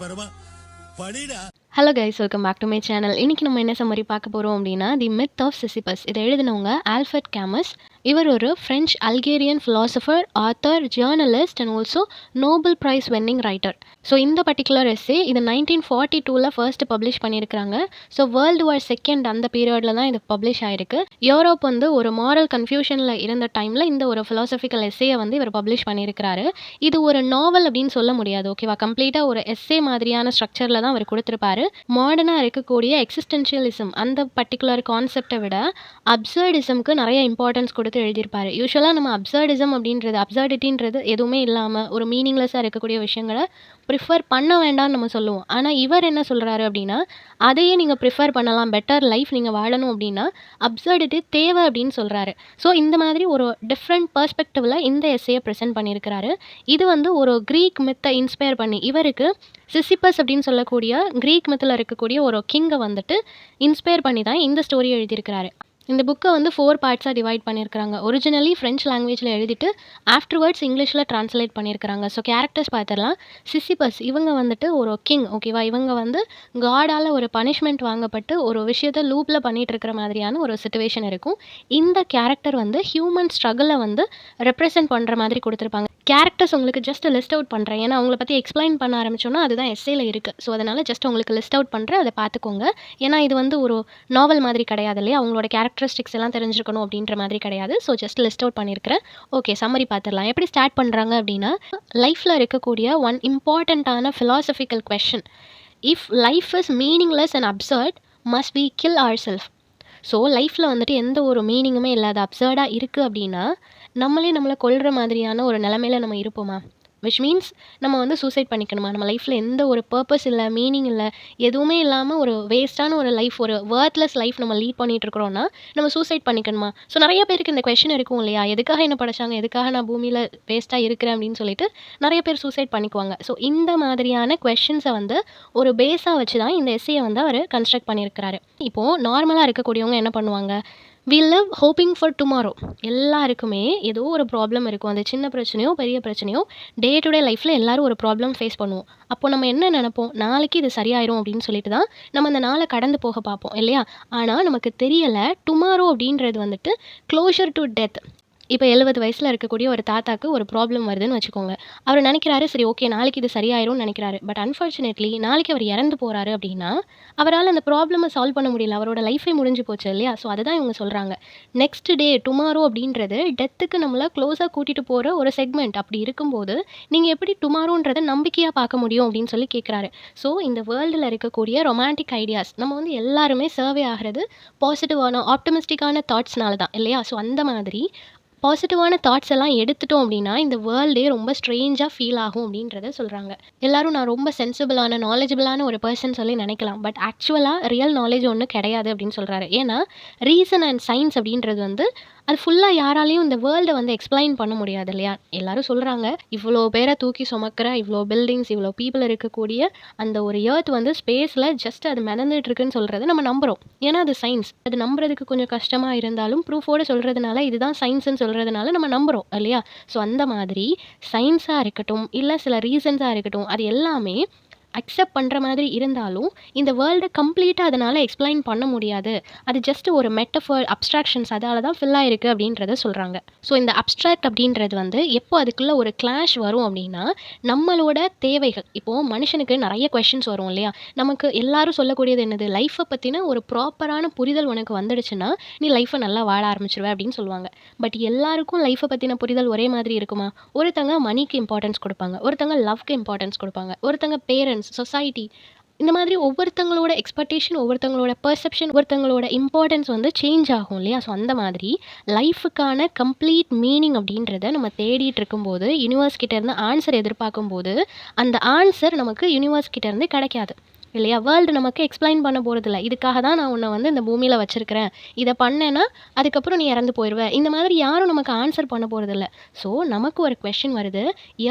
பரமா படிடா. Hello guys, welcome back to my channel. இன்றைக்கி நம்ம என்ன சம்மரி பார்க்க போகிறோம் அப்படின்னா, தி மித் ஆஃப் சிசிபஸ். இதை எழுதினவங்க ஆல்ஃபர்ட் கேமஸ். இவர் ஒரு French Algerian philosopher, author, journalist and also Nobel prize winning writer. So இந்த பர்டிகுலர் எஸ்ஸே இது 1942 ஃபர்ஸ்ட் பப்ளிஷ் பண்ணியிருக்கிறாங்க. ஸோ வேர்ல்டு வார் செகண்ட் அந்த பீரியடில் தான் இது பப்ளிஷ் ஆகிருக்கு. யூரோப் வந்து ஒரு மாரல் கன்ஃபியூஷனில் இருந்த டைமில் இந்த ஒரு ஃபிலாசபிக்கல் எஸ்ஸேயை வந்து இவர் பப்ளிஷ் பண்ணியிருக்கிறாரு. இது ஒரு நாவல் அப்படின்னு சொல்ல முடியாது, ஓகேவா? கம்ப்ளீட்டாக ஒரு எஸ்ஸே மாதிரியான ஸ்ட்ரக்சரில் தான் அவர் கொடுத்துருப்பாரு. மாடர்னாக இருக்கக்கூடிய எக்ஸிஸ்டென்ஷியலிசம் அந்த பர்டிகுலர் கான்செப்டை விட அப்சர்டிசம்க்கு நிறைய இம்பார்ட்டன்ஸ் கொடுத்து எழுதியிருப்பாரு. யூஸ்வலாக நம்ம அப்சர்டிசம் அப்படின்றது, அப்சர்டிட்டின்றது எதுவுமே இல்லாமல் ஒரு மீனிங்லெஸ்ஸாக இருக்கக்கூடிய விஷயங்களை ப்ரிஃபர் பண்ண வேண்டாம்னு நம்ம சொல்லுவோம். ஆனால் இவர் என்ன சொல்கிறாரு அப்படின்னா, அதையே நீங்கள் ப்ரிஃபர் பண்ணலாம், பெட்டர் லைஃப் நீங்கள் வாழணும் அப்படின்னா அப்சர்டிட்டி தேவை அப்படின்னு சொல்கிறாரு. ஸோ இந்த மாதிரி ஒரு டிஃப்ரெண்ட் பர்ஸ்பெக்டிவில் இந்த எஸ்ஸையை ப்ரெசென்ட் பண்ணியிருக்கிறாரு. இது வந்து ஒரு க்ரீக் மித்தை இன்ஸ்பயர் பண்ணி, இவருக்கு சிசிபஸ் அப்படின்னு சொல்லக்கூடிய க்ரீக் மித்தில் இருக்கக்கூடிய ஒரு கிங்கை வந்துட்டு இன்ஸ்பயர் பண்ணி தான் இந்த ஸ்டோரி எழுதியிருக்கிறாரு. இந்த புக்கை வந்து 4 பார்ட்ஸாக டிவைட் பண்ணியிருக்கிறாங்க. ஒரிஜினலி ஃப்ரெஞ்ச் லாங்குவேஜில் எழுதிட்டு ஆஃப்டர்வர்ட்ஸ் இங்கிலீஷில் ட்ரான்ஸ்லேட் பண்ணியிருக்கிறாங்க. ஸோ கேரக்டர்ஸ் பார்த்துடலாம். சிசிபஸ் இவங்க வந்துட்டு ஒரு கிங், ஓகேவா? இவங்க வந்து காடால் ஒரு பனிஷ்மெண்ட் வாங்கப்பட்டு ஒரு விஷயத்தை லூப்பில் பண்ணிகிட்டு இருக்கிற மாதிரியான ஒரு சிச்சுவேஷன் இருக்கும். இந்த கேரக்டர் வந்து ஹியூமன் ஸ்ட்ரகிளை வந்து ரெப்ரசென்ட் பண்ணுற மாதிரி கொடுத்துருப்பாங்க. கேரக்டர்ஸ் உங்களுக்கு ஜஸ்ட் லிஸ்ட் அவுட் பண்ணுறேன், ஏன்னா அவங்கள பற்றி எக்ஸ்பிளைன் பண்ண ஆரம்பிச்சோன்னா அதுதான் எஸ்ஸேல இருக்குது. ஸோ அதனால் ஜஸ்ட் உங்களுக்கு லிஸ்ட் அவுட் பண்ணுறேன், அதை பார்த்துக்கோங்க. ஏன்னா இது வந்து ஒரு நாவல் மாதிரி கிடையாது இல்லையா? அவங்களோட கேரக்டரிஸ்டிக்ஸ் எல்லாம் தெரிஞ்சுக்கணும் அப்படின்ற மாதிரி கிடையாது. ஸோ ஜஸ்ட் லிஸ்ட் அவுட் பண்ணியிருக்கிறேன். ஓகே, சம்மரி பார்த்துடலாம். எப்படி ஸ்டார்ட் பண்ணுறாங்க அப்படின்னா, லைஃப்பில் இருக்கக்கூடிய ஒன் இம்பார்ட்டண்ட்டான philosophical question: if life is meaningless and absurd, must we kill our self? So லைஃப்பில் வந்துட்டு எந்த ஒரு மீனிங்குமே இல்லாத அப்சர்டாக இருக்குது அப்படின்னா, நம்மளை கொல்கிற மாதிரியான ஒரு நிலமையில நம்ம இருப்போமா? விச் மீன்ஸ் நம்ம வந்து சூசைட் பண்ணிக்கணுமா? நம்ம லைஃப்பில் எந்த ஒரு பர்பஸ் இல்லை, மீனிங் இல்லை, எதுவுமே இல்லாமல் ஒரு வேஸ்ட்டான ஒரு லைஃப், ஒரு வேர்த்லெஸ் லைஃப் நம்ம லீட் பண்ணிகிட்டு இருக்கிறோன்னா நம்ம சூசைட் பண்ணிக்கணுமா? ஸோ நிறைய பேருக்கு இந்த கொஷின் இருக்கும் இல்லையா? எதுக்காக என்ன படைச்சாங்க, எதுக்காக நான் பூமியில் வேஸ்ட்டாக இருக்கிறேன் அப்படின்னு சொல்லிட்டு நிறைய பேர் சூசைட் பண்ணிக்குவாங்க. ஸோ இந்த மாதிரியான கொஷின்ஸை வந்து ஒரு பேஸாக வச்சு தான் இந்த எஸ்ஸையை வந்து அவர் கன்ஸ்ட்ரக்ட் பண்ணியிருக்கிறாரு. இப்போது நார்மலாக இருக்கக்கூடியவங்க என்ன பண்ணுவாங்க? We live hoping for tomorrow. எல்லாருக்குமே ஏதோ ஒரு ப்ராப்ளம் இருக்கும். அது சின்ன பிரச்சனையோ பெரிய பிரச்சனையோ டே டு டே லைஃப்பில் எல்லோரும் ஒரு ப்ராப்ளம் ஃபேஸ் பண்ணுவோம். அப்போ நம்ம என்ன நினைப்போம்? நாளைக்கு இது சரியாயிரும் அப்படின்னு சொல்லிட்டு தான் நம்ம அந்த நாளை கடந்து போக பார்ப்போம் இல்லையா? ஆனால் நமக்கு தெரியலை, டுமாரோ அப்படின்றது வந்துட்டு க்ளோஷர் டு டெத். இப்போ 70 வயசில் இருக்கக்கூடிய ஒரு தாத்தாக்கு ஒரு ப்ராப்ளம் வருதுன்னு வச்சுக்கோங்க. அவர் நினைக்கிறாரு, சரி ஓகே நாளைக்கு இது சரியாயிரும்னு நினைக்கிறாரு. பட் அன்ஃபார்ச்சுனேட்லி நாளைக்கு அவர் இறந்து போகிறாரு அப்படின்னா அவரால் அந்த ப்ராப்ளமை சால்வ் பண்ண முடியல, அவரோட லைஃபே முடிஞ்சு போச்சு இல்லையா? ஸோ அதுதான் இவங்க சொல்கிறாங்க. நெக்ஸ்ட் டே டுமாரோ அப்படின்றது டெத்துக்கு நம்மளை க்ளோஸாக கூட்டிகிட்டு போகிற ஒரு செக்மெண்ட். அப்படி இருக்கும்போது நீங்கள் எப்படி டுமாரோன்றதை நம்பிக்கையாக பார்க்க முடியும் அப்படின்னு சொல்லி கேட்குறாரு. ஸோ இந்த வேர்ல்டில் இருக்கக்கூடிய ரொமான்டிக் ஐடியாஸ், நம்ம வந்து எல்லாருமே சர்வே ஆகிறது பாசிட்டிவான ஆப்டமிஸ்டிக்கான தாட்ஸ்னால தான் இல்லையா? ஸோ அந்த மாதிரி பாசிட்டிவான தாட்ஸ் எல்லாம் எடுத்துட்டோம் அப்படின்னா இந்த வேர்ல்டே ரொம்ப ஸ்ட்ரேஞ்சாக ஃபீல் ஆகும் அப்படின்றத சொல்கிறாங்க. எல்லாரும் நான் ரொம்ப சென்சிபிளான நாலேஜபிளான ஒரு பர்சன் சொல்லி நினைக்கலாம். பட் ஆக்சுவலாக ரியல் நாலேஜ் ஒன்றும் கிடையாது அப்படின்னு சொல்கிறாரு. ஏன்னா ரீசன் அண்ட் சயின்ஸ் அப்படின்றது வந்து அது ஃபுல்லாக யாராலையும் இந்த வேர்ல்டை வந்து எக்ஸ்பிளைன் பண்ண முடியாது இல்லையா? எல்லாரும் சொல்கிறாங்க, இவ்வளோ பேரை தூக்கி சுமக்கிற இவ்வளோ பில்டிங்ஸ், இவ்வளோ பீப்புள் இருக்கக்கூடிய அந்த ஒரு எர்த் வந்து ஸ்பேஸில் ஜஸ்ட் அது மிதந்துட்டு இருக்குன்னு சொல்கிறது நம்ம நம்புகிறோம். ஏன்னா அது சயின்ஸ். அது நம்புறதுக்கு கொஞ்சம் கஷ்டமாக இருந்தாலும் ப்ரூஃபோடு சொல்கிறதுனால இதுதான் சயின்ஸ்ன்னு சொல்கிறதுனால நம்ம நம்புகிறோம் இல்லையா? ஸோ அந்த மாதிரி சயின்ஸாக இருக்கட்டும் இல்லை சில ரீசன்ஸாக இருக்கட்டும், அது எல்லாமே அக்செப்ட் பண்ணுற மாதிரி இருந்தாலும் இந்த வேர்ல்டை கம்ப்ளீட்டாக அதனால் எக்ஸ்பிளைன் பண்ண முடியாது. அது ஜஸ்ட் ஒரு மெட்டஃபர், அப்ஸ்ட்ராக்ஷன்ஸ், அதால் தான் ஃபில் ஆகிருக்கு அப்படின்றத சொல்கிறாங்க. ஸோ இந்த அப்ஸ்ட்ராக்ட் அப்படின்றது வந்து எப்போ அதுக்குள்ளே ஒரு கிளாஷ் வரும் அப்படின்னா, நம்மளோட தேவைகள். இப்போது மனுஷனுக்கு நிறைய கொஷின்ஸ் வரும் இல்லையா? நமக்கு எல்லாரும் சொல்லக்கூடியது என்னது? லைஃப்பை பற்றின ஒரு ப்ராப்பரான புரிதல் உனக்கு வந்துடுச்சுன்னா நீ லைஃப்பை நல்லா வாழ ஆரம்பிச்சிருவே அப்படின்னு சொல்லுவாங்க. பட் எல்லாருக்கும் லைஃப்பை பற்றின புரிதல் ஒரே மாதிரி இருக்குமா? ஒருத்தங்க மணிக்கு இம்பார்ட்டன்ஸ் கொடுப்பாங்க, ஒருத்தங்க லவ்க்கு இம்பார்ட்டன்ஸ் கொடுப்பாங்க, ஒருத்தங்க பேரண்ட்ஸ், சொசைட்டி, இந்த மாதிரி ஒவ்வொருத்தங்களோட எக்ஸ்பெக்டேஷன், ஒவ்வொருத்தங்களோட பெர்செப்ஷன், ஒவ்வொருத்தங்களோட இம்பார்ட்டன்ஸ் வந்து சேஞ்ச் ஆகும் இல்லையா? ஸோ அந்த மாதிரி லைஃபுக்கான கம்ப்ளீட் மீனிங் அப்படின்றத நம்ம தேடிட்டு இருக்கும்போது, யூனிவர்ஸ் கிட்டேருந்து ஆன்சர் எதிர்பார்க்கும்போது அந்த ஆன்சர் நமக்கு யூனிவர்ஸ் கிட்டேருந்து கிடைக்காது. இல்லையா? வேர்ல்டு நமக்கு எக்ஸ்ப்ளைன் பண்ண போறதில்ல. இதுக்காக தான் நான் உன்ன வந்து இந்த பூமியில வச்சிருக்கிறேன். இத பண்ணேன்னா, அதுக்கப்புறம் நீ இறந்து போயிருவ. இந்த மாதிரி யாரும் நமக்கு ஆன்சர் பண்ண போறதில்ல. ஸோ, நமக்கு ஒரு கொஸ்டின் வருது.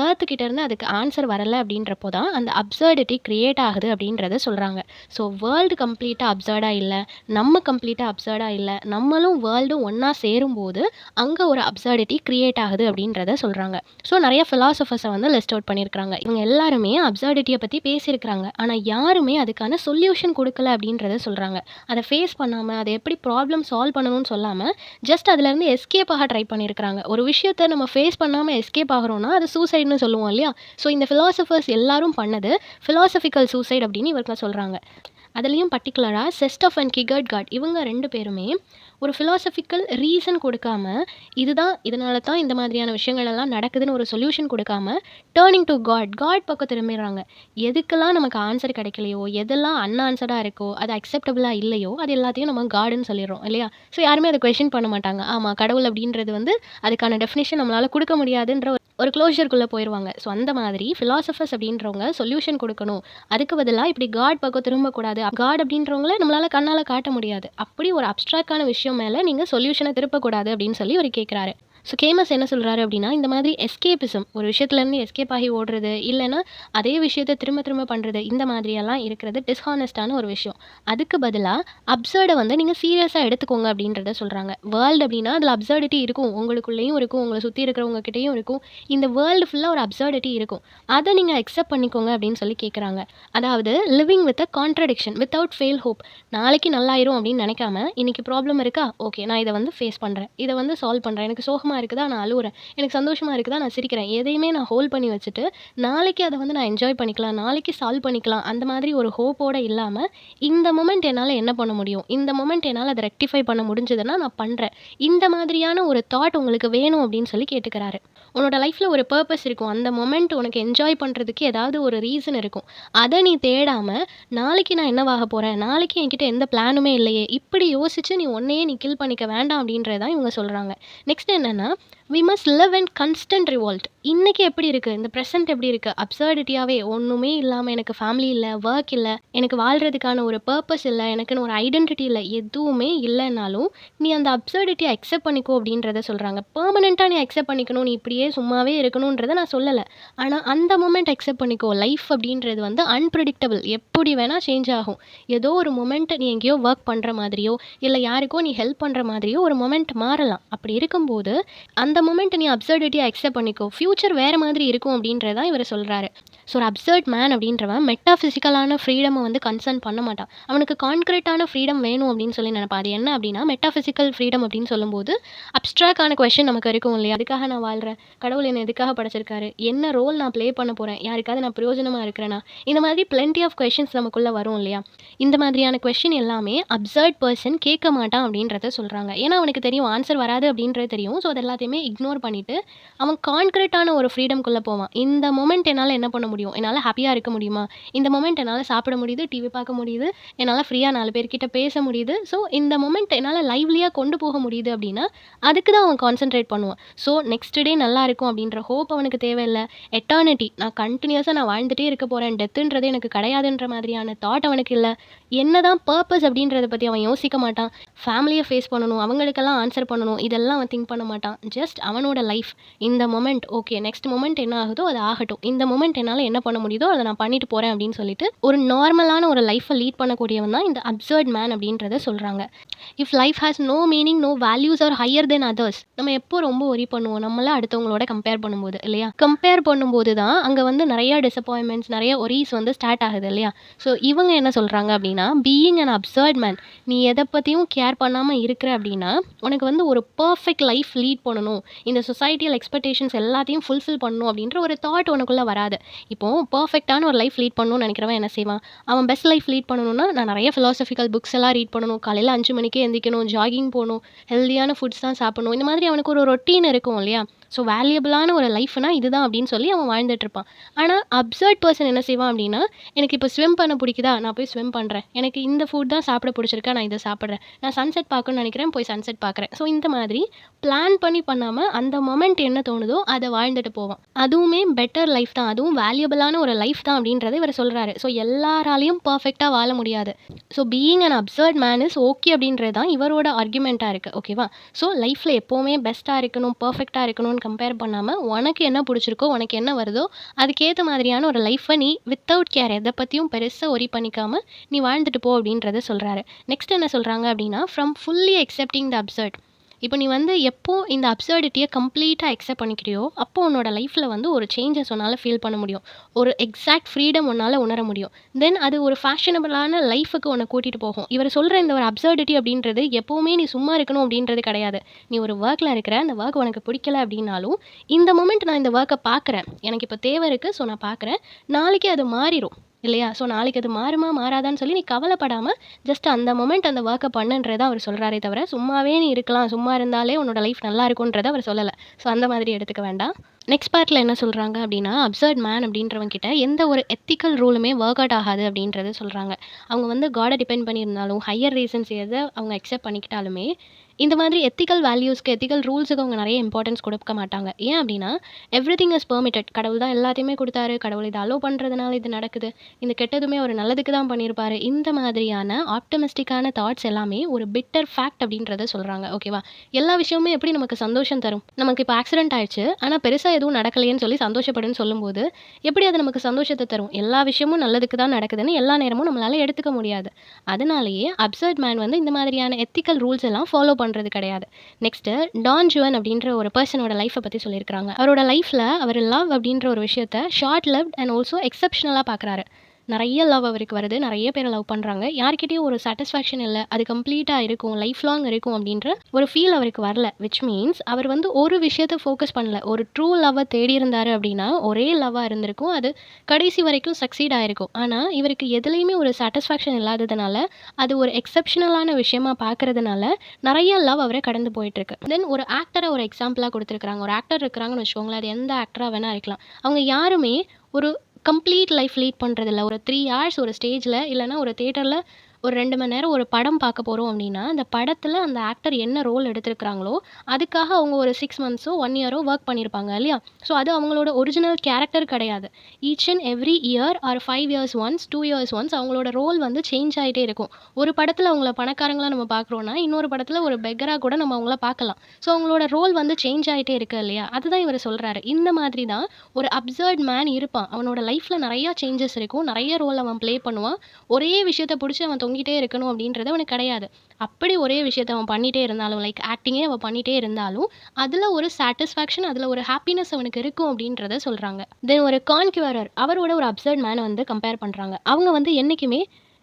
எர்த் கிட்ட இருந்து அதுக்கு ஆன்சர் வரல அப்படின்றப்போ தான், அந்த அப்சர்டிட்டி கிரியேட் ஆகுது அப்படின்றத சொல்றாங்க. ஸோ, வேர்ல்டு கம்ப்ளீட்டா அப்சர்டா இல்ல. நம்ம கம்ப்ளீட்டா அப்சர்டா இல்ல. நம்மளும் வேர்ல்டும் ஒண்ணா சேரும்போது, அங்க ஒரு அப்சர்டிட்டி கிரியேட் ஆகுது அப்படின்றத சொல்றாங்க. ஸோ, நெறைய பிலாசபர்ஸ வந்து லிஸ்ட் அவுட் பண்ணியிருக்கிறாங்க. இவங்க எல்லாருமே அப்சர்டிட்டிய பத்தி பேசியிருக்கிறாங்க. ஆனா, யாருமே அதுக்கான சொல்யூஷன் குடுக்கல அப்படின்றத சொல்றாங்க. அத ஃபேஸ் பண்ணாம, அத எப்படி ப்ராப்ளம் சால்வ் பண்ணணும்னு சொல்லாம, ஜஸ்ட் அதுலருந்து எஸ்கேப் ஆக ட்ரை பண்ணியிருக்கிறாங்க. ஒரு விஷயத்த நம்ம ஃபேஸ் பண்ணாம எஸ்கேப் ஆகுறோம்னா, அது சூசைட்ன்னு சொல்லுவோம் இல்லையா? ஸோ, இந்த பிலாசபர்ஸ் எல்லாரும் பண்ணது பிலாசபிக்கல் சூசைட் அப்படின்னு இவங்க சொல்றாங்க. அதுலயும் பர்ட்டிகுலரா செஸ்டாஃப் அண்ட் கிகர்ட்கார்ட் இவங்க 2 பேருமே ஒரு பிலாசபிக்கல் ரீசன் கொடுக்காம, இதனால தான் இந்த மாதிரியான விஷயங்கள் எல்லாம் நடக்குதுன்னு ஒரு சொல்யூஷன் கொடுக்காம, டர்னிங் டூ காட் பக்கம் திரும்பிடுறாங்க. எதுக்கெல்லாம் நமக்கு ஆன்சர் கிடைக்கலையோ, எதெல்லாம் அன்ஆன்சர்டா இருக்கோ, அது அக்செப்டபிளா இல்லையோ, அது எல்லாத்தையும் நம்ம காடுன்னு சொல்லிடுறோம் இல்லையா? ஸோ யாருமே அதை கொஸ்டின் பண்ண மாட்டாங்க. ஆமா, கடவுள் அப்படின்றது வந்து அதுக்கான டெஃபினிஷன் நம்மளால கொடுக்க முடியாதுன்ற ஒரு க்ளோஷருக்குள்ள போயிருவாங்க. ஸோ அந்த மாதிரி பிலாசபர்ஸ் அப்படின்றவங்க சொல்யூஷன் கொடுக்கணும். அதுக்கு பதிலா இப்படி காட் பக்கம் திரும்பக்கூடாது. காட் அப்படின்றவங்கள நம்மளால கண்ணால காட்ட முடியாது. அப்படி ஒரு அப்ஸ்ட்ராக்டான விஷயம் மேல நீங்க சொல்யூஷன திருப்பக்கூடாது அப்படின்னு சொல்லி அவரு கேட்குறாரு. ஸோ கேமஸ் என்ன சொல்றாரு அப்படின்னா, இந்த மாதிரி எஸ்கேபிசம் ஒரு விஷயத்துலேருந்து எஸ்கேப் ஆகி ஓடுறது, இல்லைன்னா அதே விஷயத்த திரும்ப திரும்ப பண்ணுறது, இந்த மாதிரியெல்லாம் இருக்கிறது டிஸ்ஹானஸ்டான ஒரு விஷயம். அதுக்கு பதிலா அப்சர்டை வந்து நீங்கள் சீரியஸாக எடுத்துக்கோங்க அப்படின்றத சொல்கிறாங்க. வேர்ல்டு அப்படின்னா அதில் அப்சர்டிட்டி இருக்கும். உங்களுக்குள்ளேயும் இருக்கும், உங்களை சுற்றி இருக்கிறவங்க கிட்டேயும் இருக்கும். இந்த வேர்ல்டு ஃபுல்லாக ஒரு அப்சர்டிட்டி இருக்கும். அதை நீங்கள் அக்செப்ட் பண்ணிக்கோங்க அப்படின்னு சொல்லி கேட்குறாங்க. அதாவது living with a contradiction without fail hope. நாளைக்கு நல்லாயிரும் அப்படின்னு நினைக்காம, இன்னைக்கு ப்ராப்ளம் இருக்கா, ஓகே நான் இதை வந்து ஃபேஸ் பண்ணுறேன், இதை வந்து சால்வ் பண்ணுறேன், எனக்கு சோகமாக இருக்குதா நான் அழுவுறேன், எனக்கு சந்தோஷமா இருக்குதா நான் சிரிக்கிறேன், எதையுமே நான் ஹோல்ட் பண்ணி வச்சுட்டு நாளைக்கு அதை வந்து நான் என்ஜாய் பண்ணிக்கலாம், நாளைக்கு சால்வ் பண்ணிக்கலாம், அந்த மாதிரி ஒரு ஹோப்போட இல்லாமல் இந்த மொமெண்ட் என்னால் என்ன பண்ண முடியும், இந்த மொமெண்ட் என்னால் அதை ரெக்டிஃபை பண்ண முடிஞ்சதுன்னா நான் பண்ணுறேன், இந்த மாதிரியான ஒரு தாட் உங்களுக்கு வேணும் அப்படின்னு சொல்லி கேட்டுக்கிறாரு. உன்னோட லைஃப்பில் ஒரு பர்பஸ் இருக்கும். அந்த மொமெண்ட் உனக்கு என்ஜாய் பண்ணுறதுக்கு ஏதாவது ஒரு ரீசன் இருக்கும். அதை நீ தேடாமல் நாளைக்கு நான் என்னவாக போகிறேன், நாளைக்கு என்கிட்ட எந்த பிளானுமே இல்லையே, இப்படி யோசிச்சு நீ உன்னையே நீ கில் பண்ணிக்க வேண்டாம் அப்படின்றதான் இவங்க சொல்கிறாங்க. நெக்ஸ்ட் என்னன்னா, we must live in constant revolt. இன்னைக்கு எப்படி இருக்குது, இந்த ப்ரெசென்ட் எப்படி இருக்குது, அப்சர்டிட்டியாகவே ஒன்றுமே இல்லாமல், எனக்கு ஃபேமிலி இல்லை, ஒர்க் இல்லை, எனக்கு வாழ்கிறதுக்கான ஒரு பர்பஸ் இல்லை, எனக்குன்னு ஒரு ஐடென்டிட்டி இல்லை, எதுவுமே இல்லைனாலும் நீ அந்த அப்சர்டிட்டியை அக்செப்ட் பண்ணிக்கோ அப்படின்றத சொல்கிறாங்க. பெர்மனெண்ட்டாக நீ அக்செப்ட் பண்ணிக்கணும், நீ இப்படியே சும்மாவே இருக்கணுன்றதை நான் சொல்லலை. ஆனால் அந்த மொமெண்ட் அக்செப்ட் பண்ணிக்கோ. லைஃப் அப்படின்றது வந்து அன்பிரடிக்டபிள், எப்படி வேணால் சேஞ்ச் ஆகும். ஏதோ ஒரு மொமெண்ட் நீ எங்கேயோ ஒர்க் பண்ணுற மாதிரியோ, இல்லை யாருக்கோ நீ ஹெல்ப் பண்ணுற மாதிரியோ ஒரு மொமெண்ட் மாறலாம். அப்படி இருக்கும்போது அந்த மொமெண்ட் நீ அப்சர்டிட்டியை அக்செப்ட் பண்ணிக்கோ. ஃப்யூச்சர் வேறு மாதிரி இருக்கும் அப்படின்றதான் இவர் சொல்கிறாரு. ஸோ ஒரு அப்சர்ட் மேன் அப்படின்றவன் மெட்டாஃபிசிக்கலான ஃப்ரீடமை வந்து கன்சர்ன் பண்ண மாட்டான். அவனுக்கு கான்க்ரீட்டான ஃப்ரீடம் வேணும் அப்படின்னு சொல்லி நினைப்பான். அது என்ன அப்படின்னா, மெட்டாஃபிசிக்கல் ஃப்ரீடம் அப்படின்னு சொல்லும்போது அப்ஸ்ட்ராக்டான கொஸ்டின் நமக்கு இருக்கும் இல்லையா? அதுக்காக நான் வாழ்கிறேன், கடவுள் என்னை எதுக்காக படைச்சிருக்காரு, என்ன ரோல் நான் ப்ளே பண்ண போகிறேன், யாருக்காவது நான் பிரயோஜனமாக இருக்கிறேன்னா, இந்த மாதிரி பிளென்டி ஆஃப் கொஸ்டின்ஸ் நமக்குள்ளே வரும் இல்லையா? இந்த மாதிரியான கொஸ்டின் எல்லாமே அப்சர்ட் பர்சன் கேட்க மாட்டான் அப்படின்றத சொல்கிறாங்க. ஏன்னா அவனுக்கு தெரியும் ஆன்சர் வராது அப்படின்றது தெரியும். ஸோ அது எல்லாத்தையுமே இக்னோர் பண்ணிவிட்டு அவன் கான்க்ரீட்டான ஒரு ஃப்ரீடம்குள்ளே போவான். இந்த மொமெண்ட் என்னால் என்ன பண்ண முடியும், என்னால் ஹாப்பியாக இருக்க முடியுமா, இந்த மொமெண்ட் என்னால் சாப்பிட முடியுது, டிவி பார்க்க முடியுது, என்னால் ஃப்ரீயாக 4 பேர்கிட்ட பேச முடியுது, ஸோ இந்த மொமெண்ட் என்னால் லைவ்லியாக கொண்டு போக முடியுது அப்படின்னா அதுக்கு தான் அவன் கான்சென்ட்ரேட் பண்ணுவான். ஸோ நெக்ஸ்ட் டே நல்லா இருக்கும் அப்படின்ற ஹோப் அவனுக்கு தேவையில்லை. எட்டர்னிட்டி நான் கண்டினியூஸாக நான் வாழ்ந்துகிட்டே இருக்க போகிறேன், டெத்துன்றது எனக்கு கிடையாதுன்ற மாதிரியான தாட் அவனுக்கு இல்லை. என்னதான் பர்பஸ் அப்படின்றத பற்றி அவன் யோசிக்க மாட்டான். ஃபேமிலியை ஃபேஸ் பண்ணணும், அவங்களுக்கெல்லாம் ஆன்சர் பண்ணணும், இதெல்லாம் அவன் திங்க் பண்ண மாட்டான். ஜஸ்ட் அவனோட லைஃப், இந்த மொமெண்ட் ஓகே, நெக்ஸ்ட் மொமெண்ட் என்ன ஆகுதோ அது ஆகட்டும், இந்த மொமெண்ட் என்னால் என்ன பண்ண முடியுதோ அதை நான் பண்ணிட்டு போகிறேன் அப்படின்னு சொல்லிட்டு ஒரு நார்மலான ஒரு லைஃப்பை லீட் பண்ணக்கூடியவன் தான் இந்த அப்சர்ட் மேன் அப்படின்றத சொல்கிறாங்க. If life has no meaning, no values are higher then others. நம்ம எப்போ ரொம்ப ஒரி பண்ணுவோம், நம்மள அடுத்தவங்களோட கம்பேர் பண்ணும்போது இல்லையா? கம்பேர் பண்ணும்போது தான் அங்கே வந்து நிறைய டிசப்பாயின்மெண்ட்ஸ், நிறைய ஒரீஸ் வந்து ஸ்டார்ட் ஆகுது இல்லையா? ஸோ இவங்க என்ன சொல்கிறாங்க அப்படின்னா, பீயிங் அன் அப்சர்ட் மேன், நீ எதை பற்றியும் கேர் பண்ணாமல் இருக்கிற அப்படின்னா உனக்கு வந்து ஒரு பர்ஃபெக்ட் லைஃப் லீட் பண்ணணும், இந்த சொசைட்டியல் எக்ஸ்பெக்டேஷன்ஸ் எல்லாத்தையும் ஃபுல்ஃபில் பண்ணணும் அப்படின்ற ஒரு தாட் உனக்குள்ளே வராது. இப்போது பர்ஃபெக்டான ஒரு லைஃப் லீட் பண்ணணும்னு நினைக்கிறவன் என்ன செய்வான், அவன் பெஸ்ட் லைஃப் லீட் பண்ணணும்னா நான் நிறைய ஃபிலாசபிக்கல் புக்ஸ் எல்லாம் ரீட் பண்ணணும், காலையில் 5 மணிக்கே எந்திக்கணும், ஜாகிங் போகணும், ஹெல்தியான ஃபுட்ஸ் தான் சாப்பிடணும், இந்த மாதிரி அவனுக்கு ஒரு ரொட்டீன் இருக்கும் இல்லையா? ஸோ வேல்யூபிளான ஒரு லைஃப்னா இதுதான் அப்படின்னு சொல்லி அவன் வாழ்ந்துட்டு இருப்பான். ஆனால் அப்சர்ட் பர்சன் என்ன செய்வான் அப்படின்னா, எனக்கு இப்போ ஸ்விம் பண்ண பிடிக்குதா, நான் போய் ஸ்விம் பண்ணுறேன். எனக்கு இந்த ஃபுட் தான் சாப்பிட பிடிச்சிருக்கா, நான் இதை சாப்பிட்றேன். நான் சன்செட் பார்க்கணும்னு நினைக்கிறேன், போய் சன்செட் பார்க்குறேன். ஸோ இந்த மாதிரி பிளான் பண்ணி பண்ணாமல் அந்த மொமெண்ட் என்ன தோணுதோ அதை வாழ்ந்துட்டு போவான். அதுவுமே பெட்டர் லைஃப் தான், அதுவும் வேல்யூபிளான ஒரு லைஃப் தான் அப்படின்றத இவர் சொல்கிறாரு. ஸோ எல்லாராலையும் பர்ஃபெக்டாக வாழ முடியாது. So being an absurd man is okay அப்படின்றது தான் இவரோட ஆர்குமெண்ட்டாக இருக்குது. ஓகேவா? ஸோ லைஃப்பில் எப்போவுமே பெஸ்ட்டாக இருக்கணும், பர்ஃபெக்டாக இருக்கணும்னு கம்பேர் பண்ணாமல் உனக்கு என்ன பிடிச்சிருக்கோ, உனக்கு என்ன வருதோ அதுக்கேற்ற மாதிரியான ஒரு லைஃப்பை நீ வித்தவுட் கேர் எதை பற்றியும் பெருசாக ஒரி பண்ணிக்காம நீ வாழ்ந்துட்டு போ அப்படின்றத சொல்கிறாரு. நெக்ஸ்ட் என்ன சொல்கிறாங்க அப்படின்னா, from fully accepting the absurd. இப்போ நீ வந்து எப்போ இந்த அப்சர்டிட்டியை கம்ப்ளீட்டாக அக்செப்ட் பண்ணிக்கிறியோ அப்போ உன்னோட லைஃப்பில் வந்து ஒரு சேஞ்சஸ் உன்னால் ஃபீல் பண்ண முடியும். ஒரு எக்ஸாக்ட் ஃப்ரீடம் உன்னால் உணர முடியும். தென் அது ஒரு ஃபேஷனபிளான லைஃபுக்கு உன்னை கூட்டிகிட்டு போகும். இவர் சொல்கிற இந்த ஒரு அப்சர்டிட்டி அப்படின்றது எப்போவுமே நீ சும்மா இருக்கணும் அப்படின்றது கிடையாது. நீ ஒரு ஒர்க்கில் இருக்கிற, அந்த ஒர்க் உனக்கு பிடிக்கல அப்படின்னாலும் இந்த மொமெண்ட் நான் இந்த ஒர்க்கை பார்க்குறேன், எனக்கு இப்போ தேவை இருக்குது, ஸோ நான் பார்க்குறேன், நாளைக்கு அது மாறிடும் இல்லையா? ஸோ நாளைக்கு அது மாறுமா மாறாதான்னு சொல்லி நீ கவலைப்படாமல் ஜஸ்ட் அந்த மொமெண்ட் அந்த ஒர்க்கை பண்ணுன்றதை அவர் சொல்கிறாரே தவிர, சும்மாவே நீ இருக்கலாம், சும்மா இருந்தாலே உன்னோட லைஃப் நல்லா இருக்குன்றதை அவர் சொல்லலை. ஸோ அந்த மாதிரி எடுத்துக்க வேண்டாம். நெக்ஸ்ட் பார்ட்டில் என்ன சொல்கிறாங்க அப்படின்னா, அப்சர்ட் மேன் அப்படின்றவங்க கிட்ட எந்த ஒரு எத்திக்கல் ரூலுமே ஒர்க் அவுட் ஆகாது அப்படின்றது சொல்கிறாங்க. அவங்க வந்து காடை டிபெண்ட் பண்ணியிருந்தாலும், ஹையர் ரீசன்ஸ் எதை அவங்க அக்செப்ட் பண்ணிக்கிட்டாலுமே இந்த மாதிரி எத்திக்கல் வேல்யூஸ்க்கு, எத்திக்கல் ரூல்ஸுக்கு அவங்க நிறைய இம்பார்ட்டன்ஸ் கொடுக்க மாட்டாங்க. ஏன் அப்படின்னா, எவ்ரிதிங் இஸ் பெர்மிட்டட். கடவுள் தான் எல்லாத்தையுமே கொடுத்தாரு, கடவுள் இதை அலோவ் பண்ணுறதுனால இது நடக்குது, இந்த கெட்டதுமே ஒரு நல்லதுக்கு தான் பண்ணியிருப்பாரு. இந்த மாதிரியான ஆப்டமிஸ்டிக்கான தாட்ஸ் எல்லாமே ஒரு பிட்டர் ஃபேக்ட் அப்படின்றத சொல்கிறாங்க. ஓகேவா? எல்லா விஷயமுமே எப்படி நமக்கு சந்தோஷம் தரும்? நமக்கு இப்போ ஆக்சிடென்ட் ஆயிடுச்சு, ஆனால் பெருசாக எதுவும் நடக்கலையேன்னு சொல்லி சந்தோஷப்படுன்னு சொல்லும்போது எப்படி அது நமக்கு சந்தோஷத்தை தரும்? எல்லா விஷயமும் நல்லதுக்கு தான் நடக்குதுன்னு எல்லா நேரமும் நம்மளால் எடுத்துக்க முடியாது. அதனாலேயே அப்சர்ட் மேன் வந்து இந்த மாதிரியான எத்திக்கல் ரூல்ஸ் எல்லாம் ஃபாலோ பண்ணுறது கிடையாது. நெக்ஸ்ட்டு டான் ஜுவன் அப்படின்ற ஒரு பர்சனோட லைஃப்பை பற்றி சொல்லியிருக்கிறாங்க. அவரோட லைஃப்பில் அவர் லவ் அப்படின்ற ஒரு விஷயத்த ஷார்ட் லவ்ட் அண்ட் ஆல்சோ எக்ஸப்ஷனலாக பார்க்குறாரு. நிறைய லவ் அவருக்கு வருது, நிறைய பேரை லவ் பண்ணுறாங்க, யார்கிட்டயும் ஒரு சாட்டிஸ்ஃபேக்ஷன் இல்லை, அது கம்ப்ளீட்டாக இருக்கும், லைஃப் லாங் இருக்கும் அப்படின்ற ஒரு ஃபீல் அவருக்கு வரல. விச் மீன்ஸ் அவர் வந்து ஒரு விஷயத்தை ஃபோக்கஸ் பண்ணல. ஒரு ட்ரூ லவ்வை தேடி இருந்தார் அப்படின்னா ஒரே லவ்வாக இருந்திருக்கும், அது கடைசி வரைக்கும் சக்சீட் ஆகிருக்கும். ஆனால் இவருக்கு எதுலேயுமே ஒரு சாட்டிஸ்ஃபேக்ஷன் இல்லாததுனால, அது ஒரு எக்ஸப்ஷனலான விஷயமா பார்க்கறதுனால நிறைய லவ் அவரை கடந்து போயிட்டுருக்கு. தென் ஒரு ஆக்டரை ஒரு எக்ஸாம்பிளாக கொடுத்துருக்காங்க. ஒரு ஆக்டர் இருக்கிறாங்கன்னு வச்சுக்கோங்களேன், அது எந்த ஆக்டராக வேணால் இருக்கலாம். அவங்க யாருமே ஒரு கம்ப்ளீட் லைஃப் லீட் பண்ணுறதில்ல. ஒரு 3 ஹார்ஸ் ஒரு ஸ்டேஜில் இல்லைனா ஒரு தியேட்டரில் ஒரு 2 மணி நேரம் ஒரு படம் பார்க்க போகிறோம் அப்படின்னா, அந்த படத்தில் அந்த ஆக்டர் என்ன ரோல் எடுத்திருக்கிறாங்களோ அதுக்காக அவங்க ஒரு 6 மந்த்ஸோ 1 இயரோ ஒர்க் பண்ணியிருப்பாங்க இல்லையா? ஸோ அது அவங்களோட ஒரிஜினல் கேரக்டர் கிடையாது. Each and every year R 5 years once 2 years once அவங்களோட ரோல் வந்து சேஞ்ச் ஆகிட்டே இருக்கும். ஒரு படத்தில் அவங்கள பணக்காரங்களாக நம்ம பார்க்குறோன்னா, இன்னொரு படத்தில் ஒரு பெக்கராக கூட நம்ம அவங்கள பார்க்கலாம். ஸோ அவங்களோட ரோல் வந்து சேஞ்ச் ஆகிட்டே இருக்கு இல்லையா? அதுதான் இவர் சொல்கிறாரு. இந்த மாதிரி தான் ஒரு அப்சர்ட் மேன் இருப்பான். அவனோட லைஃப்பில் நிறையா சேஞ்சஸ் இருக்கும், நிறைய ரோல் அவன் ப்ளே பண்ணுவான். ஒரே விஷயத்தை பிடிச்சி அவன் தொங்கிட்டே இருக்கணும் அப்படின்றது அவனுக்கு கிடையாது. அப்படி ஒரே விஷயத்தை அவன் பண்ணிகிட்டே இருந்தாலும், லைக் ஆக்டிங்கே அவன் பண்ணிகிட்டே இருந்தாலும் அதில் ஒரு சாட்டிஸ்ஃபேக்ஷன், அதில் ஒரு ஹாப்பினஸ் அவனுக்கு இருக்கும் அப்படின்றத சொல்கிறாங்க. தென் ஒரு கான்க்யூரர் அவரோட ஒரு அப்சர்ட் மேனை வந்து கம்பேர் பண்ணுறாங்க. அவங்க வந்து என்றைக்குமே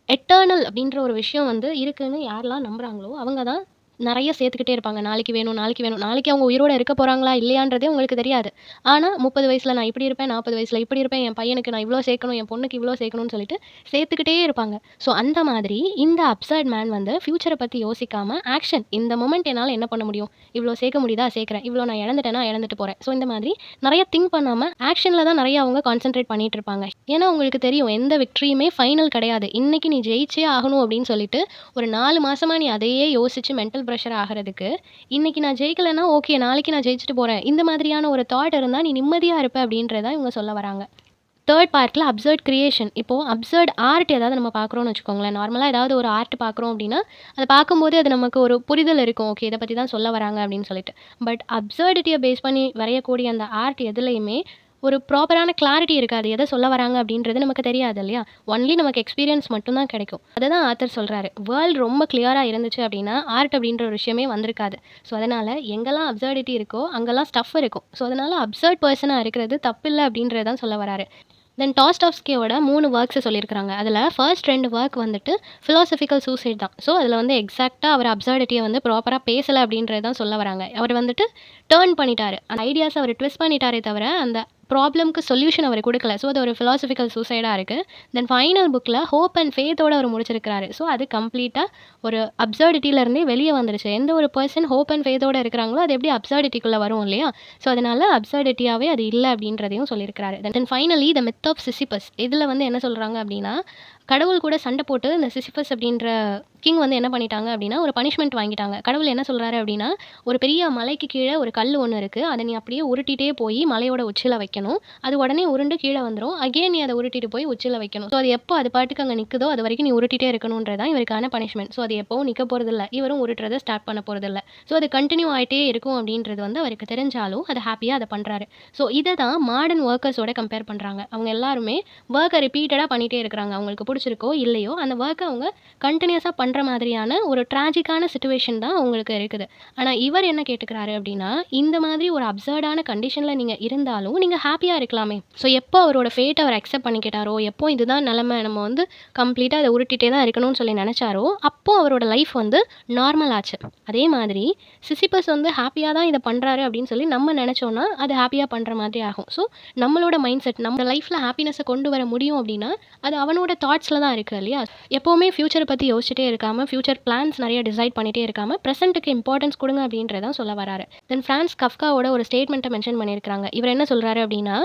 எட்டர்னல் அப்படின்ற ஒரு விஷயம் வந்து இருக்குன்னு யாரெல்லாம் நம்புகிறாங்களோ அவங்க தான் நிறைய சேர்த்துக்கிட்டே இருப்பாங்க. நாளைக்கு வேணும், நாளைக்கு வேணும். நாளைக்கு அவங்க உயிரோட இருக்க போகிறாங்களா இல்லையான்றதே உங்களுக்கு தெரியாது. ஆனால் 30 வயசில் நான் இப்படி இருப்பேன், 40 வயசில் இப்படி இருப்பேன், என் பையனுக்கு நான் இவ்வளோ சேர்க்கணும், என் பொண்ணுக்கு இவ்வளோ சேர்க்கணும்னு சொல்லிட்டு சேர்த்துக்கிட்டே இருப்பாங்க. ஸோ அந்த மாதிரி இந்த அப்சர்ட் மேன் வந்து ஃப்யூச்சரை பற்றி யோசிக்காமல் ஆக்ஷன், இந்த மொமெண்ட் என்னால் என்ன பண்ண முடியும், இவ்வளோ சேர்க்க முடியுதா சேர்க்குறேன், இவ்வளோ நான் இழந்துட்டேன்னா இழந்துட்டு போகிறேன். ஸோ இந்த மாதிரி நிறைய திங்க் பண்ணாமல் ஆக்ஷனில் தான் நிறைய அவங்க கான்சென்ட்ரேட் பண்ணிட்டு இருப்பாங்க. ஏன்னா உங்களுக்கு தெரியும் எந்த விக்ட்ரியுமே ஃபைனல் கிடையாது. இன்றைக்கி நீ ஜெயிச்சே ஆகணும் அப்படின்னு சொல்லிட்டு ஒரு 4 மாதமாக நீ அதையே யோசித்து மென்டல் ப்ரெஷர் ஆகிறதுக்கு, இன்றைக்கி நான் ஜெயிக்கலைன்னா ஓகே, நாளைக்கு நான் ஜெயிச்சுட்டு போகிறேன், இந்த மாதிரியான ஒரு தாட் இருந்தால் நீ நிம்மதியாக இருப்ப அப்படின்றத இவங்க சொல்ல வராங்க. தேர்ட் பார்ட்டில் அப்சர்ட் கிரியேஷன். இப்போது அப்சர்ட் ஆர்ட் ஏதாவது நம்ம பார்க்குறோன்னு வச்சுக்கோங்களேன். நார்மலாக ஏதாவது ஒரு ஆர்ட் பார்க்குறோம் அப்படின்னா அதை பார்க்கும்போது அது நமக்கு ஒரு புரிதல் இருக்கும், ஓகே இதை பற்றி தான் சொல்ல வராங்க அப்படின்னு சொல்லிட்டு. பட் அப்சர்டிட்டியை பேஸ் பண்ணி வரையக்கூடிய அந்த ஆர்ட் எதுலேயுமே ஒரு ப்ராப்பரான கிளாரிட்டி இருக்காது. எதை சொல்ல வராங்க அப்படின்றது நமக்கு தெரியாது இல்லையா? ஒன்லி நமக்கு எக்ஸ்பீரியன்ஸ் மட்டும்தான் கிடைக்கும். அதை தான் ஆத்தர் சொல்கிறாரு. வேர்ல்டு ரொம்ப கிளியராக இருந்துச்சு அப்படின்னா ஆர்ட் அப்படின்ற ஒரு விஷயமே வந்திருக்காது. ஸோ அதனால் எங்கெல்லாம் அப்சர்டிட்டி இருக்கோ அங்கெல்லாம் ஸ்டஃப் இருக்கும். ஸோ அதனால் அப்சர்ட் பர்சனாக இருக்கிறது தப்பில்லை அப்படின்றது தான் சொல்ல வராரு. தென் டாஸ்டாவ்ஸ்கியோட 3 ஒர்க்ஸை சொல்லியிருக்கிறாங்க. அதில் ஃபர்ஸ்ட் 2 ஒர்க் வந்துட்டு ஃபிலாசபிக்கல் சூசைட் தான். ஸோ அதில் வந்து எக்ஸாக்டாக அவர் அப்சர்டிட்டியை வந்து ப்ராப்பராக பேசலை அப்படின்றது தான் சொல்ல வராங்க. அவர் வந்துட்டு டேர்ன் பண்ணிட்டாரு, அந்த ஐடியாஸ் அவர் ட்விஸ்ட் பண்ணிட்டாரே தவிர அந்த ப்ராப்ளம்க்கு சொல்யூஷன் அவர் குடுக்கல. ஸோ, அது ஒரு பிலாசபிக்கல் சூசைடா இருக்கு. தென் ஃபைனல் புக்ல ஹோப் அண்ட் ஃபெய்த்தோட அவர் முடிச்சிருக்கிறாரு. ஸோ, அது கம்ப்ளீட்டா ஒரு அப்சர்டிட்டில இருந்தே வெளிய வந்துருச்சு. எந்த ஒரு பெர்சன் ஹோப் அண்ட் ஃபெய்த்தோட இருக்கிறாங்களோ, அது எப்படி அப்சர்டிட்டிக்குள்ள வரும் இல்லையா? ஸோ, அதனால அப்சர்டிட்டியாவே அது இல்ல அப்படின்றதையும் சொல்லியிருக்கிறாரு. Then finally the myth of Sisyphus. இதுல வந்து என்ன சொல்றாங்க அப்படின்னா, கடவுள் கூட சண்டை போட்டு இந்த சிசிபஸ் அப்படின்ற கிங் வந்து என்ன பண்ணிட்டாங்க அப்படின்னா, ஒரு பனிஷ்மென்ட் வாங்கிட்டாங்க. கடவுள் என்ன சொல்றாரு அப்படின்னா, ஒரு பெரிய மலைக்கு கீழ ஒரு கல்லு ஒண்ணு இருக்கு. அத நீ அப்படியே உருட்டிட்டே போய் மலையோட உச்சியில வைக்கணும். அது உடனே உருண்டு கீழ வந்துரும். அகைன் நீ அத உருட்டிட்டு போய் உச்சியில வைக்கணும். ஸோ, அது எப்போ அது பாட்டுக்கு அங்க நிக்குதோ, அது வரைக்கும் நீ உருட்டிட்டே இருக்கணும்ன்றது தான் இவருக்கான பனிஷ்மென்ட். ஸோ, அது எப்பவும் நிக்க போறதில்ல. இவரும் உருட்டுறத ஸ்டார்ட் பண்ண போறதில்ல. ஸோ, அது கன்டின்யூ ஆயிட்டே இருக்கும் அப்படின்றது வந்து அவருக்கு தெரிஞ்சாலும், அது ஹேப்பியா அத பண்றாரு. ஸோ, இத தான் மாடர்ன் வொர்க்கர்ஸோட கம்பேர் பண்றாங்க. அவங்க எல்லாருமே வொர்க்க ரிப்பீட்டடா பண்ணிட்டே இருக்கிறாங்க. அவங்களுக்கு புடிச்சிருக்கோ, இல்லையோ அந்த வொர்க்க அவங்க கன்டினியூஸா பண்ற மாதிரியான ஒரு ட்ராஜிக்கான சிச்சுவேஷன் தான் அவங்களுக்கு இருக்குது. ஆனா, இவர் என்ன கேட்டுக்கிறாரு அப்படின்னா, இந்த மாதிரி ஒரு அப்சர்டான கண்டிஷன்ல நீங்க இருந்தாலும், நீங்க ஹேப்பியா இருக்கலாமே. ஸோ, எப்போ அவரோட ஃபேட்ட அவர் அக்செப்ட் பண்ணிக்கிட்டாரோ, எப்போ இதுதான் நிலைமை, நம்ம வந்து கம்ப்ளீட்டா அத உருட்டிட்டே தான் இருக்கணும்னு சொல்லி நெனச்சாரோ, அப்போ அவரோட லைஃப் வந்து நார்மல் ஆச்சு. அதே மாதிரி சிசிபஸ் வந்து ஹேப்பியா தான் இத பண்றாரு அப்படின்னு சொல்லி நம்ம நெனச்சோம்னா, அது ஹேப்பியா பண்ற மாதிரி ஆகும். ஸோ, நம்மளோட மைண்ட் செட் நம்ம லைஃப்ல ஹேப்பினஸ கொண்டு வர முடியும் அப்படின்னா, அது அவனோட தாட்ஸ்ல தான் இருக்கு இல்லையா? எப்பவுமே ஃபியூச்சர பத்தி யோசிச்சுட்டே இருக்காம, ஃபியூச்சர் பிளான்ஸ் நெறைய டிசைட் பண்ணிட்டே இருக்காம, பிரசன்ட்க்கு இம்பார்ட்டன்ஸ் குடுங்க அப்படின்றத தான் சொல்ல வராரு. தென் ஃபிரான்ஸ் கஃப்காவோட ஒரு ஸ்டேட்மெண்ட்ட மென்ஷன் பண்ணியிருக்காங்க. இவர் என்ன சொல்றாரு அப்படின்னா,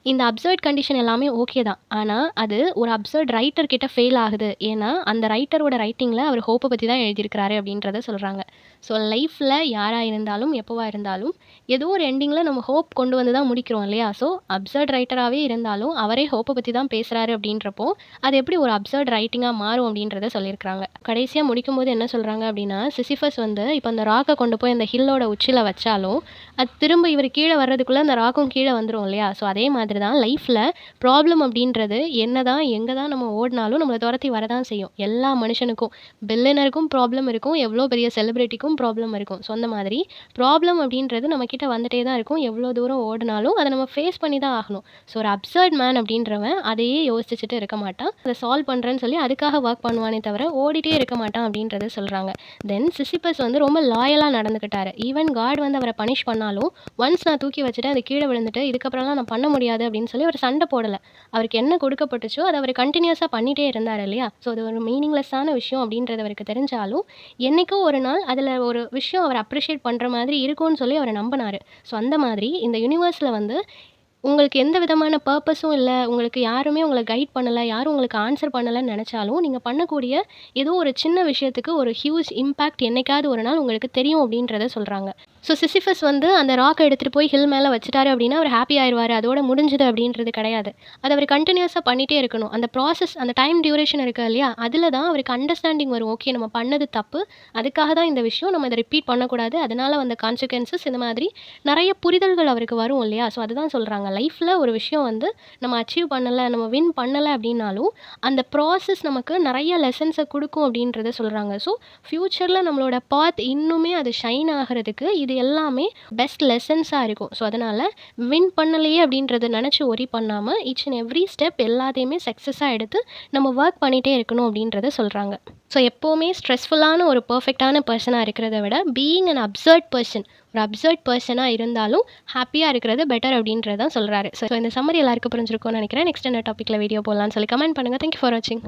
இந்த அப்சர்ட் கண்டிஷன் எல்லாமே ஓகே தான். ஆனா, அது ஒரு அப்சர்ட் ரைட்டர் கிட்ட ஃபெயில் ஆகுது. ஏன்னா, அந்த ரைட்டரோட ரைட்டிங்ல அவர் ஹோப்ப பத்தி தான் எழுதியிருக்கிறாரு அப்படின்றத சொல்றாங்க. ஸோ, லைஃப்ல யாரா இருந்தாலும், எப்பவா இருந்தாலும், ஏதோ ஒரு எண்டிங்ல நம்ம ஹோப் கொண்டு வந்து தான் முடிக்கிறோம் இல்லையா? ஸோ, அப்சர்ட் ரைட்டராவே இருந்தாலும், அவரே ஹோப்ப பத்தி தான் பேசுறாரு அப்படின்றப்போ, அது எப்படி ஒரு அப்சர்ட் ரைட்டிங்கா மாறும் அப்படின்றத சொல்லியிருக்காங்க. கடைசியா முடிக்கும்போது என்ன சொல்றாங்க அப்படின்னா, சிசிஃபஸ் வந்து இப்ப அந்த ராக்க கொண்டு போய் அந்த ஹில்லோட உச்சியில வச்சாலும், அது திரும்ப இவரு கீழ வர்றதுக்குள்ள அந்த ராக்கும் கீழ வந்துரும் இல்லையா? ஸோ, அதே மாதிரி தான் லைஃப்ல ப்ராப்ளம் அப்படின்றது என்னதான், எங்க தான் நம்ம ஓடுனாலும் நம்மள தொரத்தி வரதான் செய்யும். எல்லா மனுஷனுக்கும். பில்லியனருக்கும் ப்ராப்ளம் இருக்கும். எவ்வளோ பெரிய செலிபிரிட்டிக்கும் ப்ராப்ளம் இருக்கும். ஸோ, அந்த மாதிரி ப்ராப்ளம் அப்படின்றது நம்மகிட்ட வந்துட்டே தான் இருக்கும். எவ்வளோ தூரம் ஓடுனாலும் அத நம்ம ஃபேஸ் பண்ணி தான் ஆகணும். ஸோ, ஒரு அப்சர்ட் மேன் அப்படின்றவன் அதையே யோசிச்சுட்டு இருக்க மாட்டான். அத சால்வ் பண்றேன்னு சொல்லி அதுக்காக வொர்க் பண்ணுவானே தவிர, ஓடிட்டே இருக்க மாட்டான் அப்படின்றத சொல்றாங்க. தென் சிசிபஸ் வந்து ரொம்ப லாயலா நடந்துக்கிட்டாரு. ஈவன் காட் வந்து அவர பனிஷ் பண்ணாலும், ஒன்ஸ் நான் தூக்கி வச்சுட்டேன், அது கீழ விழுந்துட்டு, இதுக்கப்புறம்லாம் நான் பண்ண முடியாது அப்படின்னு சொல்லி அவரு சண்ட போடல. அவருக்கு என்ன கொடுக்கப்பட்டுச்சோ, அத அவரு கன்டினியூஸா பண்ணிட்டே இருந்தாரு இல்லையா? ஸோ, அது ஒரு மீனிங்லெஸ்ஸான விஷயம் அப்படின்றது அவருக்கு தெரிஞ்சாலும், என்னைக்கோ ஒரு நாள் அதுல ஒரு விஷயம் அவர அப்ரிஷியேட் பண்ற மாதிரி இருக்கும்னு சொல்லி அவரு நம்புனாரு. ஸோ, அந்த மாதிரி இந்த யுனிவர்ஸ்ல வந்து உங்களுக்கு எந்த விதமான பர்ப்பஸும் இல்ல, உங்களுக்கு யாருமே உங்கள கைட் பண்ணல, யாரும் உங்களுக்கு ஆன்ஸர் பண்ணலன்னு நெனச்சாலும், நீங்க பண்ணக்கூடிய ஏதோ ஒரு சின்ன விஷயத்துக்கு ஒரு ஹியூஜ் இம்பாக்ட் என்னைக்காவது ஒரு நாள் உங்களுக்கு தெரியும் அப்படின்றத சொல்றாங்க. ஸோ, சிசிஃபஸ் வந்து அந்த ராக்க எடுத்துட்டு போய் ஹில் மேல வச்சுட்டாரு அப்படின்னா, அவரு ஹேப்பி ஆயிருவாரு. அதோட முடிஞ்சுது அப்படின்றது கிடையாது. அத அவரு கன்டினியூஸா பண்ணிட்டே இருக்கணும். அந்த ப்ராசஸ் அந்த டைம் டியூரேஷன் இருக்கு இல்லையா? அதுல தான் அவருக்கு அண்டர்ஸ்டாண்டிங் வரும். ஓகே நம்ம பண்ணது தப்பு. அதுக்காக தான் இந்த விஷயம். நம்ம இத ரிப்பீட் பண்ணக்கூடாது. அதனால வந்த கான்சிக்வென்சஸ் இந்த மாதிரி நெறைய புரிதல்கள் அவருக்கு வரும் இல்லையா? ஸோ, அதுதான் சொல்றாங்க. லைஃப்ல ஒரு விஷயம் வந்து நம்ம அச்சீவ் பண்ணல, நம்ம வின் பண்ணல அப்படின்னாலும், அந்த ப்ராசஸ் நமக்கு நெறைய லெசன்ஸ குடுக்கும் அப்படின்றத சொல்றாங்க. ஸோ, ஃபியூச்சர்ல நம்மளோட பாத் இன்னுமே அது ஷைன் ஆகுறதுக்கு இது எல்லாமே பெஸ்ட் லெசன்ஸா இருக்கும். ஸோ, அதனால வின் பண்ணலையே அப்படின்றத நெனச்சு வொரி பண்ணாம, ஈச் அண்ட் எவ்ரி ஸ்டெப் எல்லாத்தையுமே சக்ஸஸா எடுத்து நம்ம வொர்க் பண்ணிட்டே இருக்கணும் அப்படின்றத சொல்றாங்க. ஸோ, எப்பவுமே ஸ்ட்ரெஸ்ஃபுல்லான ஒரு பெர்ஃபெக்ட்டான பெர்சனா இருக்கிறத விட, பீயிங் அன் அப்சர்ட் பெர்சன் ஒரு அப்சர்ட் பெர்சனா இருந்தாலும் ஹேப்பியா இருக்கிறது பெட்டர் அப்படின்றத தான் சொல்றாரு. ஸோ, இந்த சம்மரி எல்லாருக்கும் புரிஞ்சிருக்கும்னு நெனைக்கிறேன். நெக்ஸ்ட் என்ன டாபிக்ல வீடியோ போடலாம்னு சொல்லி கமெண்ட் பண்ணுங்க. தேங்க் யூ ஃபார் வாட்சிங்.